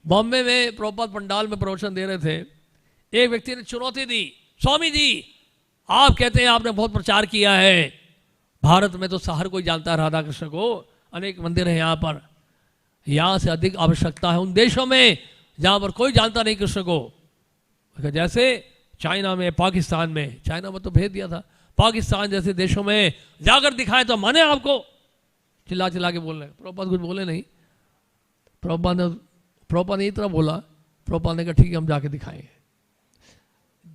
बॉम्बे में प्रभुपाद पंडाल में प्रवचन दे रहे थे। एक व्यक्ति ने चुनौती दी, स्वामी जी आप कहते हैं आपने बहुत प्रचार किया है, भारत में तो हर कोई जानता है राधा कृष्ण को, अनेक मंदिर हैं यहाँ पर, यहाँ से अधिक आवश्यकता है उन देशों में जहाँ पर कोई जानता नहीं कृष्ण को। जैसे चाइना में, पाकिस्तान में, चाइना में तो भेज दिया था, पाकिस्तान जैसे देशों में जाकर दिखाए तो माने आपको। चिल्ला चिल्ला के बोल रहे, प्रभुपाद कुछ बोले नहीं। प्रभुपाद ने इतना बोला, प्रभुपाद ने कहा ठीक है हम जाके दिखाएंगे।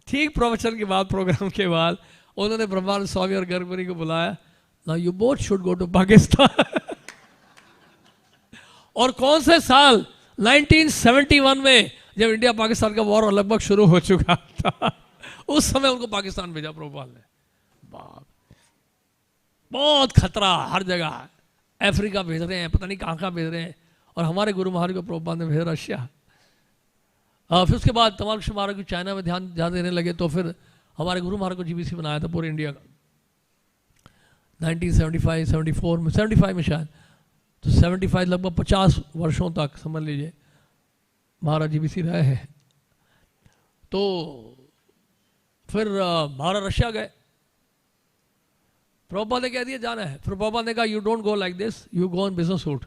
ठीक प्रवचन के बाद, प्रोग्राम के बाद उन्होंने ब्रह्मानंद स्वामी और गर्गमुनि को बुलाया, ना you both should go to Pakistan. और कौन से साल, 1971 में, जब इंडिया पाकिस्तान का वॉर लगभग शुरू हो चुका था, उस समय उनको पाकिस्तान भेजा प्रभुपाद ने। बाप, बहुत खतरा हर जगह, अफ्रीका भेज रहे हैं, पता नहीं कहाँ कहाँ भेज रहे हैं। और हमारे गुरु महाराज को प्रभुपाद ने भेजा रशिया। फिर उसके बाद तमाम कृष्ण महाराज को चाइना में ध्यान ज़्यादा देने लगे, तो फिर हमारे गुरु महाराज को जीबीसी बनाया था पूरे इंडिया का 1975, 74 में, 75 में शायद। तो 75 लगभग 50 वर्षों तक समझ लीजिए महाराज जीबीसी रहे हैं। तो फिर महाराज रशिया गए, प्रभुपाद ने कह दिया जाना है। फिर प्रभुपाद ने कहा you don't go like this, you go in business suit.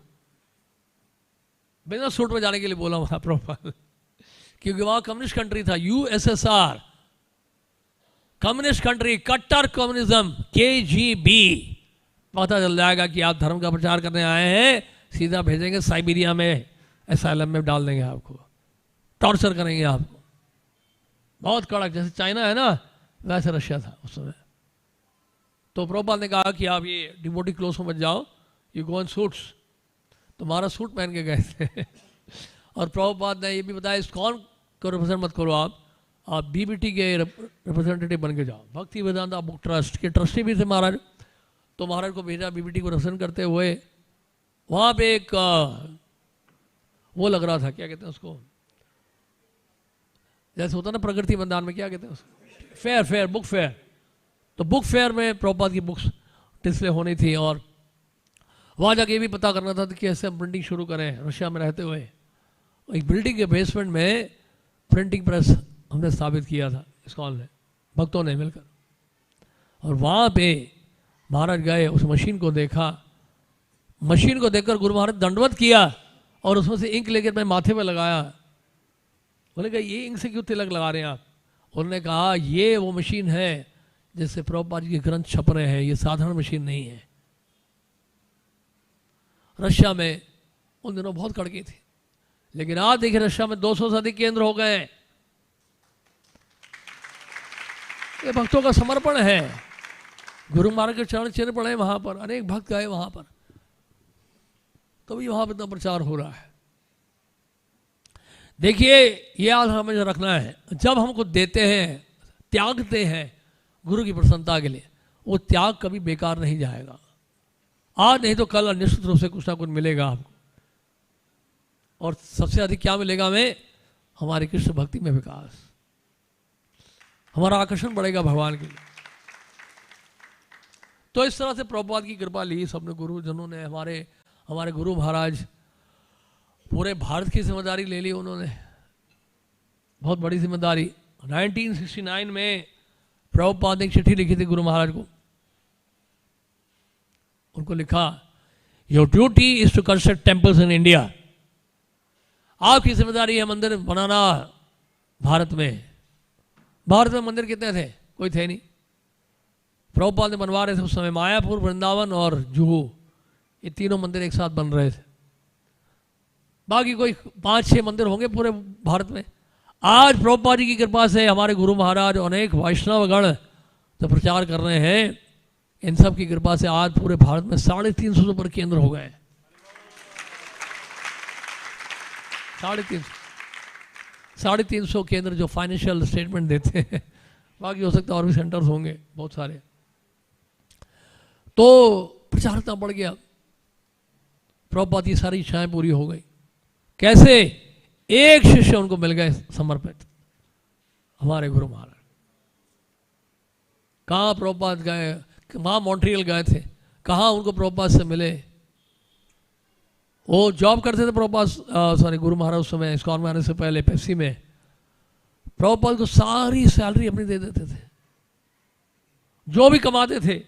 Business suit में जाने के लिए बोला वहाँ प्रभुपाद, क्योंकि वहाँ कम्युनिस्ट कंट्री था, यूएसएसआर, कम्युनिस्ट कंट्री, कट्टर कम्युनिज्म, केजीबी। पता चल जाएगा कि आप धर्म का प्रचार करने आए हैं, सीधा भेजेंगे साइबेरिया में, एसाइलम में डाल देंगे आपको, टॉर्चर करेंगे आपको। बहुत कड़क, जैसे चाइना है ना वैसे रशिया था उस समय। तो प्रभुपाद ने कहा कि आप ये डिवोटी क्लोथ में मत जाओ, यू गो इन सूट्स। तो हमारा सूट पहन के गए थे। और प्रभुपाद ने ये भी बताया इस्कॉन को रिप्रेजेंट मत करो, आप बीबीटी के रिप्रेजेंटेटिव बन के जाओ, भक्ति वेदांता बुक ट्रस्ट के ट्रस्टी भी थे महाराज। तो महाराज को भेजा बीबीटी को रिप्रेजेंट करते हुए। वहाँ पे एक वो लग रहा था, क्या कहते हैं उसको, जैसे होता ना प्रगति मैदान में, क्या कहते हैं उसको, फेयर, बुक फेयर। तो बुक फेयर में प्रभुपाद की बुक्स डिस्प्ले होनी थी, और वहाँ जाके ये भी पता करना था कि कैसे हम प्रिंटिंग शुरू करें रशिया में रहते हुए। एक बिल्डिंग के बेसमेंट में प्रिंटिंग प्रेस हमने स्थापित किया था इस्कॉन ने, भक्तों ने मिलकर। और वहाँ पे महाराज गए, उस मशीन को देखा, मशीन को देखकर गुरु महाराज दंडवत किया और उसमें से इंक लेकर मैं माथे पे लगाया। बोले कहा ये इंक से क्यों तिलक लगा रहे हैं आप? उन्होंने कहा ये वो मशीन है जिससे प्रभुपाद जी के ग्रंथ छप रहे हैं, ये साधारण मशीन नहीं है। रशिया में उन दिनों बहुत कड़की थी, लेकिन आज देखिए रशिया में 200 से अधिक केंद्र हो गए। ये भक्तों का समर्पण है, गुरु महाराज के चरण चिन्ह पड़े वहां पर, अनेक भक्त गए वहां पर, तभी वहां पर इतना प्रचार हो रहा है। देखिए ये याद हमें रखना है, जब हमको देते हैं, त्यागते हैं गुरु की प्रसन्नता के लिए, वो त्याग कभी बेकार नहीं जाएगा। आज नहीं तो कल निश्चित रूप से कुछ ना कुछ मिलेगा आपको। और सबसे अधिक क्या मिलेगा हमें? हमारी कृष्ण भक्ति में विकास, हमारा आकर्षण बढ़ेगा भगवान के लिए। तो इस तरह से प्रभुपाद की कृपा ली सबने, गुरुजनों ने, हमारे गुरु महाराज पूरे भारत की जिम्मेदारी ले ली उन्होंने, बहुत बड़ी जिम्मेदारी। 1969 में प्रभुपाद ने एक चिट्ठी लिखी थी गुरु महाराज को, उनको लिखा your duty is to construct temples in India. आपकी जिम्मेदारी है मंदिर बनाना भारत में। भारत में मंदिर कितने थे? कोई थे नहीं। प्रभुपाद ने बनवा रहे थे उस समय, मायापुर, वृंदावन और जुहू, ये तीनों मंदिर एक साथ बन रहे थे। बाकी कोई 5-6 मंदिर होंगे पूरे भारत में। आज प्रभुपाद जी की कृपा से हमारे गुरु महाराज अनेक वैष्णवगण जो प्रचार कर रहे हैं, इन सब की कृपा से आज पूरे भारत में 350 से ऊपर केंद्र हो गए। 350 केंद्र जो फाइनेंशियल स्टेटमेंट देते हैं, बाकी हो सकता है और भी सेंटर्स होंगे बहुत सारे। तो प्रचार इतना बढ़ गया, प्रभुपाद की सारी इच्छाएं पूरी हो गई। कैसे? एक शिष्य उनको मिल गए समर्पित, हमारे गुरु महाराज। कहाँ प्रभुपाद गए? वहाँ मॉन्ट्रियल गए थे, कहाँ उनको प्रभुपाद से मिले। वो जॉब करते थे प्रभुपाद, सॉरी गुरु महाराज उस समय इस्कॉन में आने से पहले पेप्सी में। प्रभुपाद को सारी सैलरी अपनी दे देते थे, जो भी कमाते थे,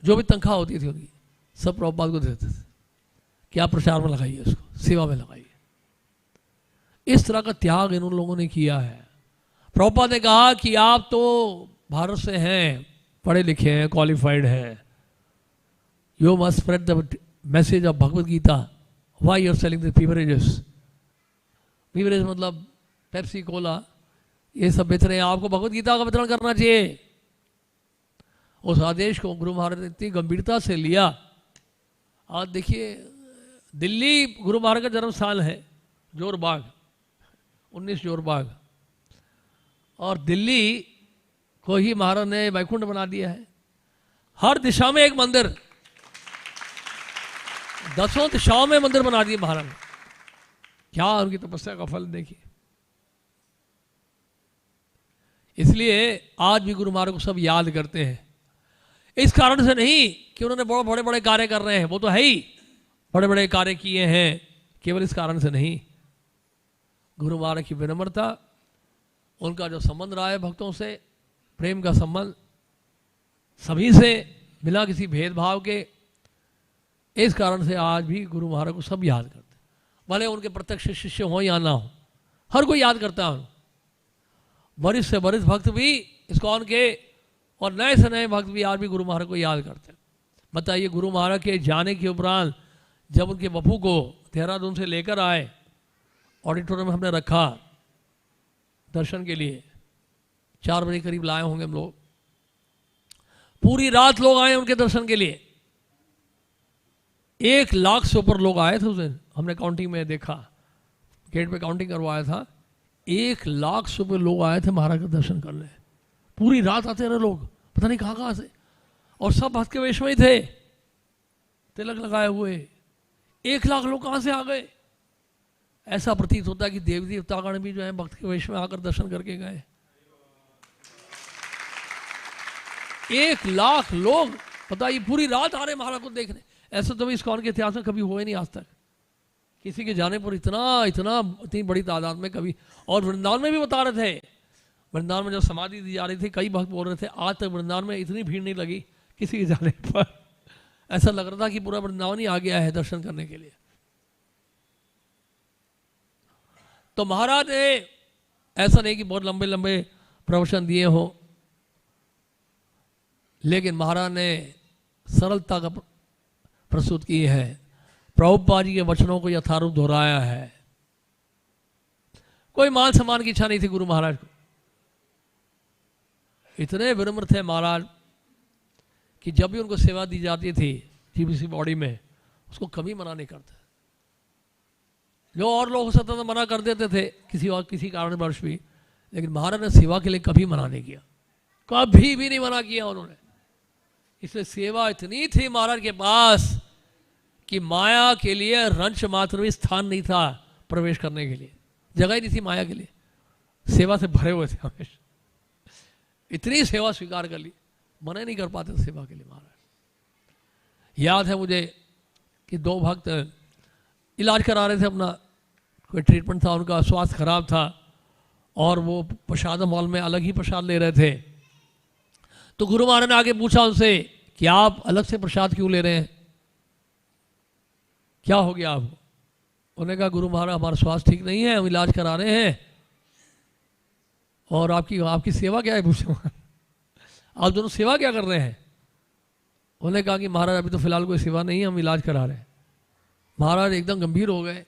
जो भी तनख्वाह होती थी उनकी, सब प्रभुपाद को देते थे कि आप प्रचार में लगाइए, उसको सेवा में लगाइए। इस तरह का त्याग इन लोगों ने किया है। प्रभुपाद ने कहा कि आप तो भारत से हैं, पढ़े लिखे हैं, क्वालिफाइड हैं, you must spread the message of Bhagavad Gita, why you are selling the beverages. Beverage मतलब पेप्सी, कोला, ये सब बेच रहे हैं, आपको भगवद गीता का वितरण करना चाहिए। उस आदेश को गुरु महाराज ने इतनी गंभीरता से लिया। आज देखिए दिल्ली गुरु महाराज का जन्म स्थान है, जोरबाग, 19 जोरबाग, और दिल्ली को ही महाराज ने वैकुंठ बना दिया है। हर दिशा में एक मंदिर, 10 दिशाओं में मंदिर बना दिए महाराज। क्या उनकी तपस्या का फल देखिए। इसलिए आज भी गुरु महाराज को सब याद करते हैं। इस कारण से नहीं कि उन्होंने बहुत बड़े बड़े कार्य कर रहे हैं, वो तो है ही, बड़े बड़े कार्य किए हैं, केवल इस कारण से नहीं। गुरु महाराज की विनम्रता, उनका जो संबंध रहा है भक्तों से, प्रेम का संबंध सभी से बिना किसी भेदभाव के, इस कारण से आज भी गुरु महाराज को सब याद करते हैं। भले उनके प्रत्यक्ष शिष्य हो या ना हो, हर कोई याद करता है। वरिष्ठ से वरिष्ठ भक्त भी इस्कॉन के और नए से नए भक्त भी आज भी गुरु महाराज को याद करते हैं। बताइए, गुरु महाराज के जाने के उपरांत जब उनके बपू को देहरादून से लेकर आए, ऑडिटोरियम में हमने रखा दर्शन के लिए, 4 बजे करीब लाए होंगे हम लोग, पूरी रात लोग आए उनके दर्शन के लिए। 1 लाख से ऊपर लोग आए थे उस दिन, हमने काउंटिंग में देखा, गेट पे काउंटिंग करवाया था। 1 लाख से ऊपर लोग आए थे महाराज का दर्शन करने। पूरी रात आते रहे लोग, पता नहीं कहाँ कहाँ से, और सब भक्त के वेश में ही थे, तिलक लगाए हुए। 1 लाख लोग कहाँ से आ गए? ऐसा प्रतीत होता है कि देवी देवतागण भी जो है भक्त के वेश में आकर दर्शन करके गए। 1 लाख लोग, पता ये पूरी रात आ रहे महाराज को देखने। ऐसा तो भी इस्कॉन के इतिहास में कभी हुआ ही नहीं आज तक, किसी के जाने पर इतनी बड़ी तादाद में कभी। और वृंदावन में भी बता रहे थे, वृंदावन में जब समाधि दी जा रही थी, कई भक्त बोल रहे थे आज तक वृंदावन में इतनी भीड़ नहीं लगी किसी के जाने पर। ऐसा लग रहा था कि पूरा वृंदावन ही आ गया है दर्शन करने के लिए। तो महाराज ने ऐसा नहीं कि बहुत लंबे लंबे प्रवचन दिए हो, लेकिन महाराज ने सरलता का प्रस्तुत की है। प्रभुपाद जी के वचनों को यथारूप दोहराया है। कोई मान सम्मान की इच्छा नहीं थी गुरु महाराज को। इतने विनम्र थे महाराज कि जब भी उनको सेवा दी जाती थी जीबीसी बॉडी में, उसको कभी मना नहीं करते। जो और लोग हो सकता था मना कर देते थे किसी कारणवश भी, लेकिन महाराज ने सेवा के लिए कभी मना नहीं किया, कभी भी नहीं मना किया उन्होंने। इसलिए सेवा इतनी थी महाराज के पास कि माया के लिए रंच मात्र भी स्थान नहीं था प्रवेश करने के लिए, जगह ही नहीं थी माया के लिए। सेवा से भरे हुए थे हमेशा, इतनी सेवा स्वीकार कर ली, मना नहीं कर पाते थे सेवा के लिए महाराज। याद है मुझे कि 2 भक्त इलाज करा रहे थे अपना, कोई ट्रीटमेंट था, उनका स्वास्थ्य खराब था और वो प्रसाद मॉल में अलग ही प्रसाद ले रहे थे। तो गुरु महाराज ने आगे पूछा उनसे कि आप अलग से प्रसाद क्यों ले रहे हैं, क्या हो गया आपको? उन्होंने कहा गुरु महाराज हमारा स्वास्थ्य ठीक नहीं है, हम इलाज करा रहे हैं, और आपकी सेवा क्या है? पूछे आप दोनों सेवा क्या कर रहे हैं? उन्होंने कहा कि महाराज अभी तो फिलहाल कोई सेवा नहीं है, हम इलाज करा रहे हैं। महाराज एकदम गंभीर हो गए।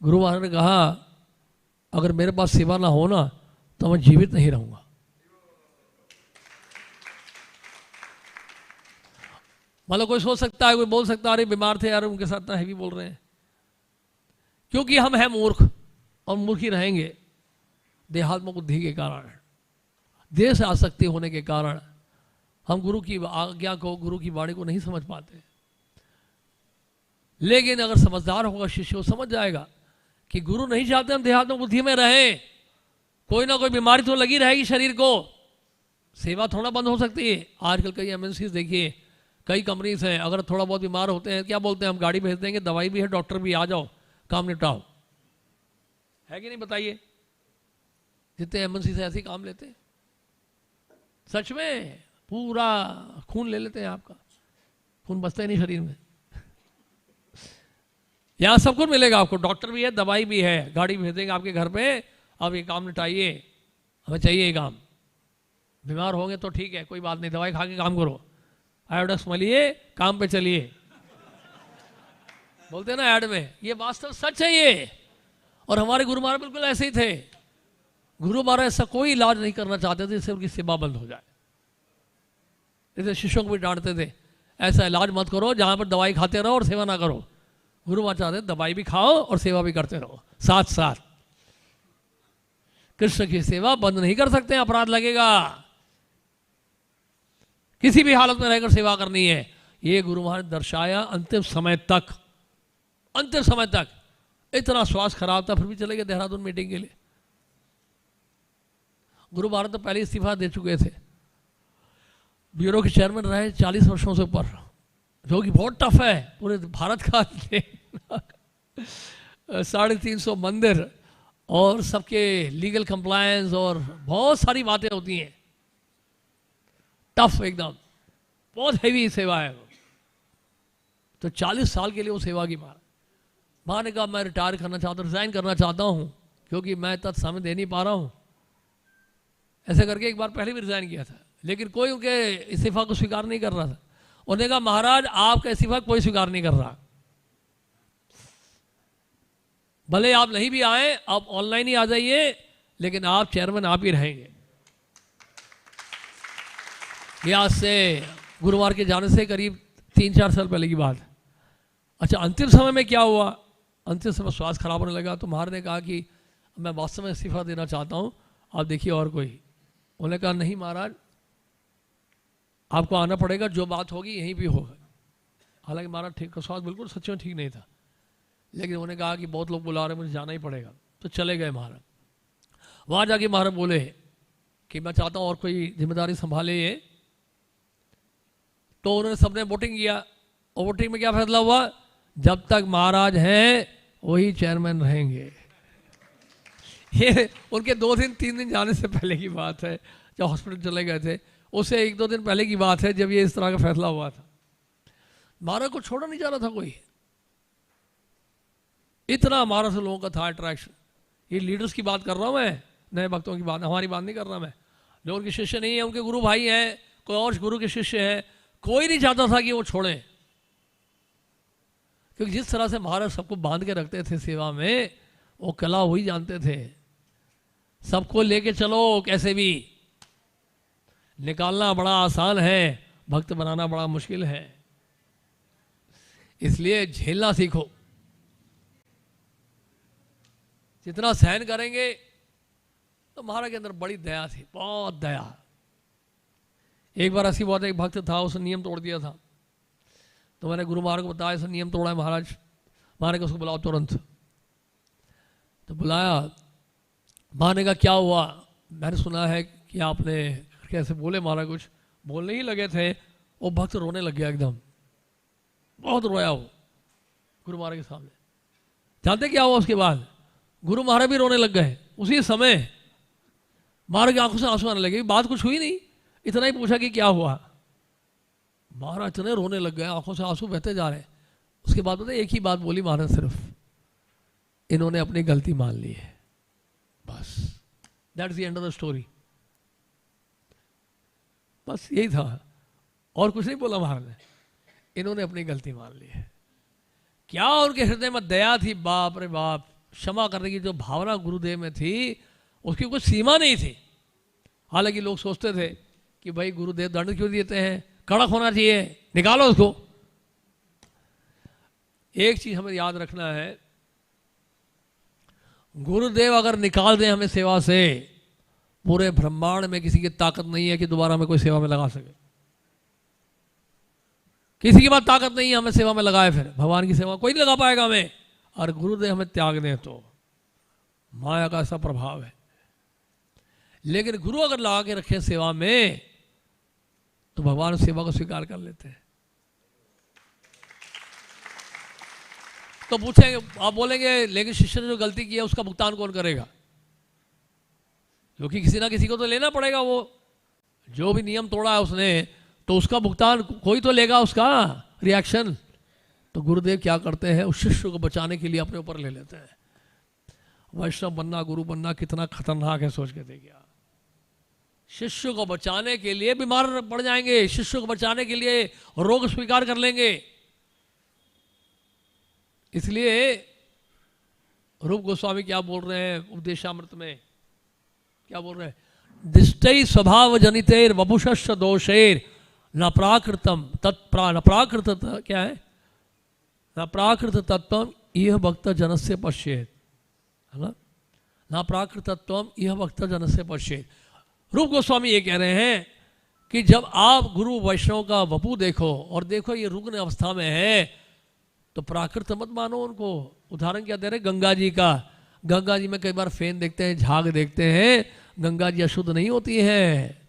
गुरु महाराज ने कहा अगर मेरे पास सेवा ना हो ना तो मैं जीवित नहीं रहूंगा। मतलब कोई सोच सकता है, कोई बोल सकता है अरे बीमार थे यार, उनके साथ ना हैवी बोल रहे हैं, क्योंकि हम हैं मूर्ख और मूर्ख ही रहेंगे। देहात्म बुद्धि के कारण, देह से आसक्ति होने के कारण हम गुरु की आज्ञा को, गुरु की वाणी को नहीं समझ पाते। लेकिन अगर समझदार होगा शिष्य, वो समझ जाएगा कि गुरु नहीं चाहते हम देहात्म बुद्धि में रहें, कोई ना कोई बीमारी तो लगी रहेगी शरीर को, सेवा थोड़ा बंद हो सकती है। आजकल कई एमएनसीज देखिए कई कंपनीज हैं, अगर थोड़ा बहुत बीमार होते हैं क्या बोलते हैं, हम गाड़ी भेज देंगे, दवाई भी है, डॉक्टर भी, आ जाओ काम निपटाओ, है कि नहीं बताइए। जितने एमएनसी से ऐसे ही काम लेते हैं, सच में पूरा खून ले लेते हैं, आपका खून बचता ही नहीं शरीर में। यहाँ सब कुछ मिलेगा आपको, डॉक्टर भी है, दवाई भी है, गाड़ी भेज देंगे आपके घर पे, अब ये काम निपटाइए, हमें चाहिए ये काम। बीमार होंगे तो ठीक है, कोई बात नहीं, दवाई खा के काम करो, आयोडेक्स मलिए, काम पे चलिए, बोलते हैं ना ऐड में, ये वास्तव सच है ये। और हमारे गुरु महाराज बिल्कुल ऐसे ही थे। गुरु महाराज ऐसा कोई इलाज नहीं करना चाहते थे जिससे उनकी सेवा बंद हो जाए। जैसे शिष्यों को भी डांटते थे, ऐसा इलाज मत करो जहां पर दवाई खाते रहो और सेवा ना करो। गुरु महाराज चाहते दवाई भी खाओ और सेवा भी करते रहो साथ साथ। कृष्ण की सेवा बंद नहीं कर सकते, अपराध लगेगा, किसी भी हालत में रहकर सेवा करनी है। ये गुरु महाराज दर्शाया अंतिम समय तक। अंतिम समय तक इतना स्वास्थ्य खराब था, फिर भी चले गए देहरादून मीटिंग के लिए। गुरु महाराज तो पहले इस्तीफा दे चुके थे, ब्यूरो के चेयरमैन रहे 40 वर्षों से ऊपर, जो कि बहुत टफ है। पूरे भारत का 350 मंदिर और सबके लीगल कंप्लायंस और बहुत सारी बातें होती हैं, टफ एकदम, बहुत हैवी सेवा है वो। तो 40 साल के लिए वो सेवा की मां ने कहा मैं रिटायर करना चाहता हूँ, रिजाइन करना चाहता हूँ, क्योंकि मैं तक समय दे नहीं पा रहा हूँ। ऐसे करके एक बार पहले भी रिजाइन किया था, लेकिन कोई उनके इस्तीफा को स्वीकार नहीं कर रहा था। उन्होंने कहा महाराज आपका इस्तीफा कोई स्वीकार नहीं कर रहा, भले आप नहीं भी आए, आप ऑनलाइन ही आ जाइए, लेकिन आप चेयरमैन आप ही रहेंगे। ये आज से गुरुवार के जाने से करीब 3-4 साल पहले की बात है। अच्छा, अंतिम समय में क्या हुआ, अंतिम समय स्वास्थ्य खराब होने लगा, तो महाराज ने कहा कि मैं वास्तव में इस्तीफा देना चाहता हूँ, आप देखिए और कोई। उन्होंने कहा नहीं महाराज आपको आना पड़ेगा, जो बात होगी यहीं भी होगा। हालांकि महाराज ठीक, स्वास्थ्य बिल्कुल सच में ठीक नहीं था, लेकिन उन्होंने कहा कि बहुत लोग बुला रहे, मुझे जाना ही पड़ेगा, तो चले गए महाराज। वहाँ जाके महाराज बोले कि मैं चाहता हूँ और कोई जिम्मेदारी संभाले ये। तो उन्होंने सबने वोटिंग किया, और वोटिंग में क्या फैसला हुआ, जब तक महाराज हैं वही चेयरमैन रहेंगे। ये उनके 2-3 दिन जाने से पहले की बात है, जब हॉस्पिटल चले गए थे, उससे 1-2 दिन पहले की बात है, जब ये इस तरह का फैसला हुआ था। महाराज को छोड़ा नहीं जा रहा था कोई, इतना हमारा से लोगों का था अट्रैक्शन। ये लीडर्स की बात कर रहा हूँ मैं, नए भक्तों की बात, हमारी बात नहीं कर रहा मैं। जो उनके शिष्य नहीं है, उनके गुरु भाई हैं, कोई और गुरु के शिष्य हैं, कोई नहीं चाहता था कि वो छोड़ें, क्योंकि जिस तरह से महाराज सबको बांध के रखते थे सेवा में, वो कला वही जानते थे। सबको लेके चलो, कैसे भी निकालना बड़ा आसान है, भक्त बनाना बड़ा मुश्किल है। इसलिए झेलना सीखो, जितना सहन करेंगे। तो महाराज के अंदर बड़ी दया थी, बहुत दया। एक बार ऐसी बात, एक भक्त था, उसने नियम तोड़ दिया था, तो मैंने गुरु महाराज को बताया ऐसा नियम तोड़ा है महाराज। महाराज को उसको बुलाओ तुरंत। तो बुलाया, महाराज ने कहा क्या हुआ, मैंने सुना है कि आपने कैसे बोले। महाराज कुछ बोलने ही लगे थे, वो भक्त रोने लग गया एकदम, बहुत रोया वो गुरु महाराज के सामने। जानते क्या हुआ उसके बाद, गुरु महाराज भी रोने लग गए उसी समय। महाराज की आंखों से आंसू आने लगे, बात कुछ हुई नहीं, इतना ही पूछा कि क्या हुआ। महाराज इतने रोने लग गए, आंखों से आंसू बहते जा रहे। उसके बाद पता एक ही बात बोली महाराज, सिर्फ इन्होंने अपनी गलती मान ली है, बस। That's the end of the story. बस यही था, और कुछ नहीं बोला महाराज ने, इन्होंने अपनी गलती मान ली है। क्या उनके हृदय में दया थी, बाप रे बाप। क्षमा करने की जो भावना गुरुदेव में थी, उसकी कोई सीमा नहीं थी। हालांकि लोग सोचते थे कि भाई गुरुदेव दंड क्यों देते हैं, कड़क होना चाहिए, निकालो उसको। एक चीज हमें याद रखना है, गुरुदेव अगर निकाल दें हमें सेवा से, पूरे ब्रह्मांड में किसी की ताकत नहीं है कि दोबारा हमें कोई सेवा में लगा सके। किसी के पास ताकत नहीं है हमें सेवा में लगाए, फिर भगवान की सेवा कोई नहीं लगा पाएगा हमें। और गुरुदेव हमें त्याग दें तो माया का ऐसा प्रभाव है। लेकिन गुरु अगर लगा के रखे सेवा में, तो भगवान सेवा को स्वीकार कर लेते हैं। तो पूछेंगे, आप बोलेंगे लेकिन शिष्य ने जो गलती की है उसका भुगतान कौन करेगा? क्योंकि किसी ना किसी को तो लेना पड़ेगा, वो जो भी नियम तोड़ा है उसने, तो उसका भुगतान कोई तो लेगा, उसका रिएक्शन। तो गुरुदेव क्या करते हैं, उस शिष्य को बचाने के लिए अपने ऊपर ले लेते हैं। वैष्णव बनना, गुरु बनना कितना खतरनाक है, सोच के देखिए। शिष्य को बचाने के लिए बीमार पड़ जाएंगे, शिष्य को बचाने के लिए रोग स्वीकार कर लेंगे। इसलिए रूप गोस्वामी क्या बोल रहे हैं उपदेशामृत में, क्या बोल रहे हैं, दिष्टै स्वभाव जनितेर वपुषस्य दोषेर न प्राकृतम न प्राकृत, क्या है, न प्राकृत तत्वम यह भक्त जनस्य पश्येत, है ना, न प्राकृतत्वम यह भक्त जनस्य पश्येत। रूप गोस्वामी ये कह रहे हैं कि जब आप गुरु वैष्णव का वपु देखो और देखो ये रुग्ण अवस्था में है, तो प्राकृत मत मानो उनको। उदाहरण क्या दे रहे, गंगा जी का, गंगा जी में कई बार फेन देखते हैं, झाग देखते हैं, गंगा जी अशुद्ध नहीं होती है।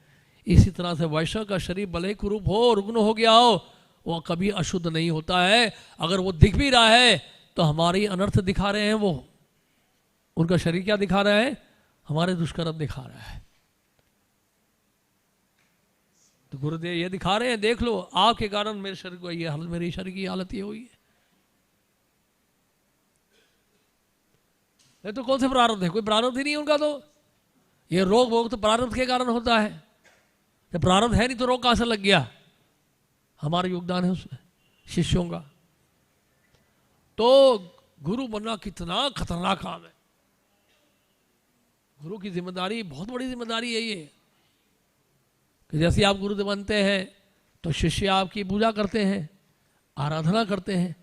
इसी तरह से वैष्णव का शरीर भले ही कुरूप हो, रुग्ण हो गया हो, वो कभी अशुद्ध नहीं होता है। अगर वो दिख भी रहा है तो हमारी अनर्थ दिखा रहे हैं, वो उनका शरीर क्या दिखा रहा है, हमारे दुष्कर्म दिखा रहा है। तो गुरुदेव ये दिखा रहे हैं, देख लो आपके कारण मेरे शरीर को ये हालत, मेरे शरीर की हालत ये हुई है। तो कौन से प्रारब्ध है, कोई प्रारब्ध ही नहीं उनका। तो ये रोग भोग तो प्रारब्ध के कारण होता है। जब प्रारब्ध है नहीं तो रोग कहां से लग गया, हमारा योगदान है उसमें, शिष्यों का। तो गुरु बनना कितना खतरनाक काम है। गुरु की जिम्मेदारी बहुत बड़ी जिम्मेदारी है ये, कि जैसे आप गुरु बनते हैं तो शिष्य आपकी पूजा करते हैं, आराधना करते हैं,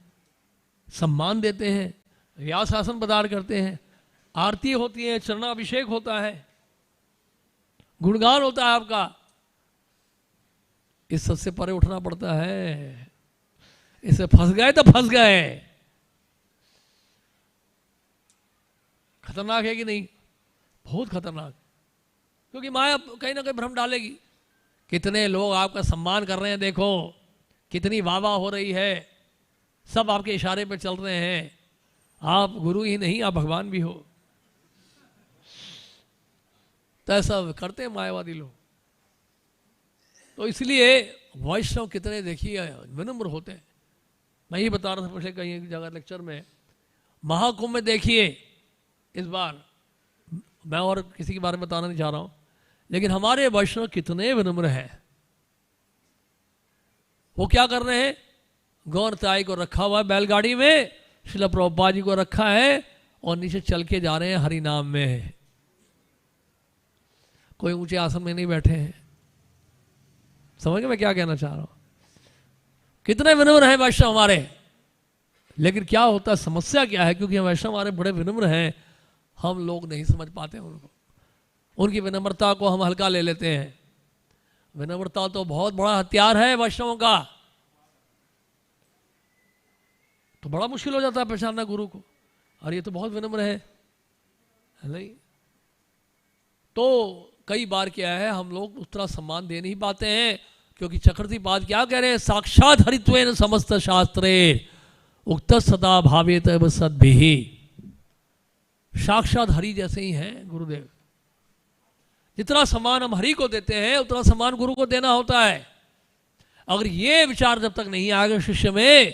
सम्मान देते हैं, व्यास आसन प्रदान करते हैं, आरती होती है, चरणाभिषेक होता है, गुणगान होता है आपका। इस सबसे परे उठना पड़ता है। इससे फंस गए तो फंस गए। खतरनाक है कि नहीं, बहुत खतरनाक। क्योंकि माया कहीं ना कहीं भ्रम डालेगी। कितने लोग आपका सम्मान कर रहे हैं, देखो कितनी वाह वाह हो रही है, सब आपके इशारे पे चल रहे हैं। आप गुरु ही नहीं, आप भगवान भी हो। तो ऐसा करते हैं मायावादी लोग। तो इसलिए वैष्णव कितने देखिए विनम्र होते हैं। मैं ये बता रहा था पिछले कहीं एक जगह लेक्चर में, महाकुंभ में देखिए इस बार, मैं और किसी के बारे में बताना नहीं चाह रहा हूं, लेकिन हमारे वैष्णव कितने विनम्र हैं। वो क्या कर रहे हैं, गौरताई को रखा हुआ है बैलगाड़ी में, श्रील प्रभुपाद जी को रखा है और नीचे चल के जा रहे हैं हरि नाम में। कोई ऊंचे आसन में नहीं बैठे हैं। समझ गए मैं क्या कहना चाह रहा हूं, कितने विनम्र हैं वैष्णव हमारे। लेकिन क्या होता है, समस्या क्या है, क्योंकि हम वैष्णव हमारे बड़े विनम्र हैं, हम लोग नहीं समझ पाते उनको, उनकी विनम्रता को हम हल्का ले लेते हैं। विनम्रता तो बहुत बड़ा हथियार है वैष्णवों का। तो बड़ा मुश्किल हो जाता है पहचानना गुरु को, और ये तो बहुत विनम्र है नहीं। तो कई बार क्या है, हम लोग उस तरह सम्मान दे नहीं पाते हैं, क्योंकि चक्रवर्ती पाद क्या कह रहे हैं, साक्षात हरित्वेन समस्त शास्त्रे उक्त सदा भावेत सद्भिः। साक्षात हरि जैसे ही हैं गुरुदेव। जितना सम्मान हम हरि को देते हैं उतना सम्मान गुरु को देना होता है। अगर ये विचार जब तक नहीं आएगा शिष्य में,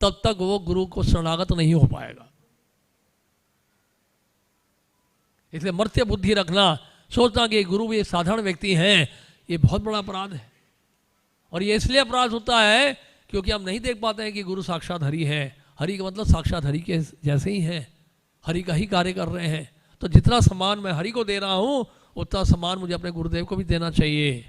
तब तक वो गुरु को शरणागत नहीं हो पाएगा। इसलिए मर्त्य बुद्धि रखना, सोचना कि गुरु भी एक साधारण व्यक्ति हैं, ये बहुत बड़ा अपराध है। और ये इसलिए अपराध होता है क्योंकि हम नहीं देख पाते हैं कि गुरु साक्षात हरि है। हरि का मतलब साक्षात हरि के जैसे ही हैं, हरि का ही कार्य कर रहे हैं। तो जितना सम्मान मैं हरि को दे रहा हूं, उतना सम्मान मुझे अपने गुरुदेव को भी देना चाहिए।